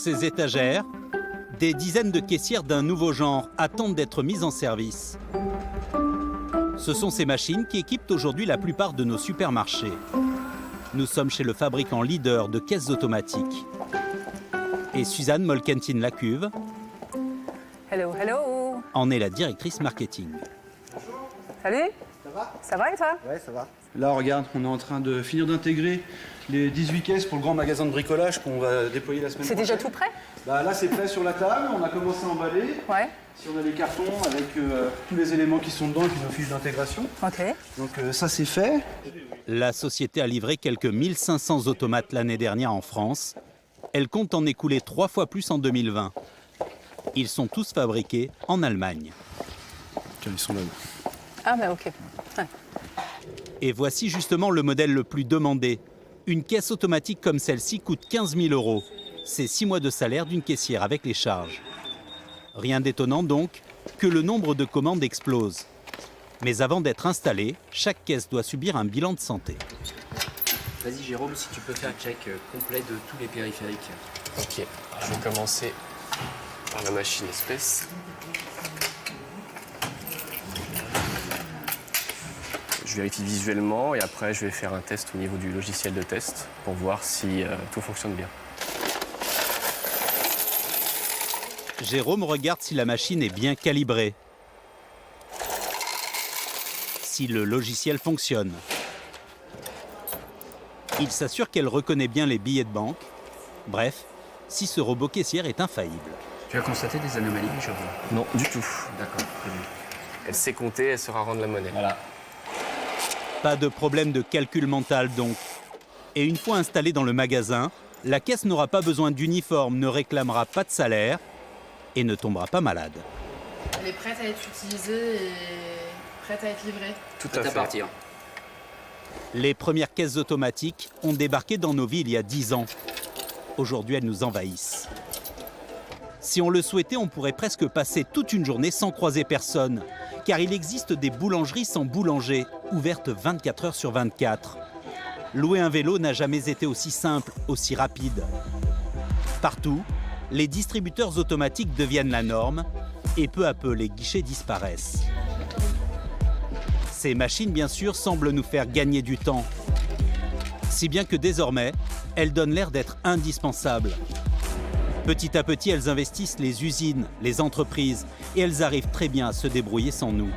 ces étagères, des dizaines de caissières d'un nouveau genre attendent d'être mises en service. Ce sont ces machines qui équipent aujourd'hui la plupart de nos supermarchés. Nous sommes chez le fabricant leader de caisses automatiques. Et Suzanne Molkentin-Lacuve Hello, hello. en est la directrice marketing. Salut. Ça va? Ça va et toi? Ouais, ça va. Là, regarde, on est en train de finir d'intégrer les 18 caisses pour le grand magasin de bricolage qu'on va déployer la semaine C'est prochaine. déjà tout prêt? Bah, là, c'est prêt sur la table. On a commencé à emballer. Ouais. Si on a les cartons avec tous les éléments qui sont dedans et puis nos fiches d'intégration. Ok. Donc ça, c'est fait. La société a livré quelques 1500 automates l'année dernière en France. Elle compte en écouler 3 fois plus en 2020. Ils sont tous fabriqués en Allemagne. Ils sont là. Ah bah ok. Ouais. Et voici justement le modèle le plus demandé. Une caisse automatique comme celle-ci coûte 15 000 €. C'est 6 mois de salaire d'une caissière avec les charges. Rien d'étonnant donc que le nombre de commandes explose. Mais avant d'être installée, chaque caisse doit subir un bilan de santé. Vas-y Jérôme, si tu peux faire un check complet de tous les périphériques. Ok, je vais commencer par la machine espèce. Je vérifie visuellement et après je vais faire un test au niveau du logiciel de test pour voir si tout fonctionne bien. Jérôme regarde si la machine est bien calibrée, si le logiciel fonctionne. Il s'assure qu'elle reconnaît bien les billets de banque. Bref, si ce robot caissière est infaillible. Tu as constaté des anomalies, Jérôme? Non, du tout. D'accord, très bien. Elle sait compter, elle saura rendre la monnaie. Voilà. Pas de problème de calcul mental donc. Et une fois installée dans le magasin, la caisse n'aura pas besoin d'uniforme, ne réclamera pas de salaire et ne tombera pas malade. Elle est prête à être utilisée et prête à être livrée. Tout Prête à à fait. partir. Les premières caisses automatiques ont débarqué dans nos vies il y a 10 ans. Aujourd'hui, elles nous envahissent. Si on le souhaitait, on pourrait presque passer toute une journée sans croiser personne. Car il existe des boulangeries sans boulanger, ouvertes 24 heures sur 24. Louer un vélo n'a jamais été aussi simple, aussi rapide. Partout, les distributeurs automatiques deviennent la norme et peu à peu, les guichets disparaissent. Ces machines, bien sûr, semblent nous faire gagner du temps. Si bien que désormais, elles donnent l'air d'être indispensables. Petit à petit, elles investissent les usines, les entreprises, et elles arrivent très bien à se débrouiller sans nous.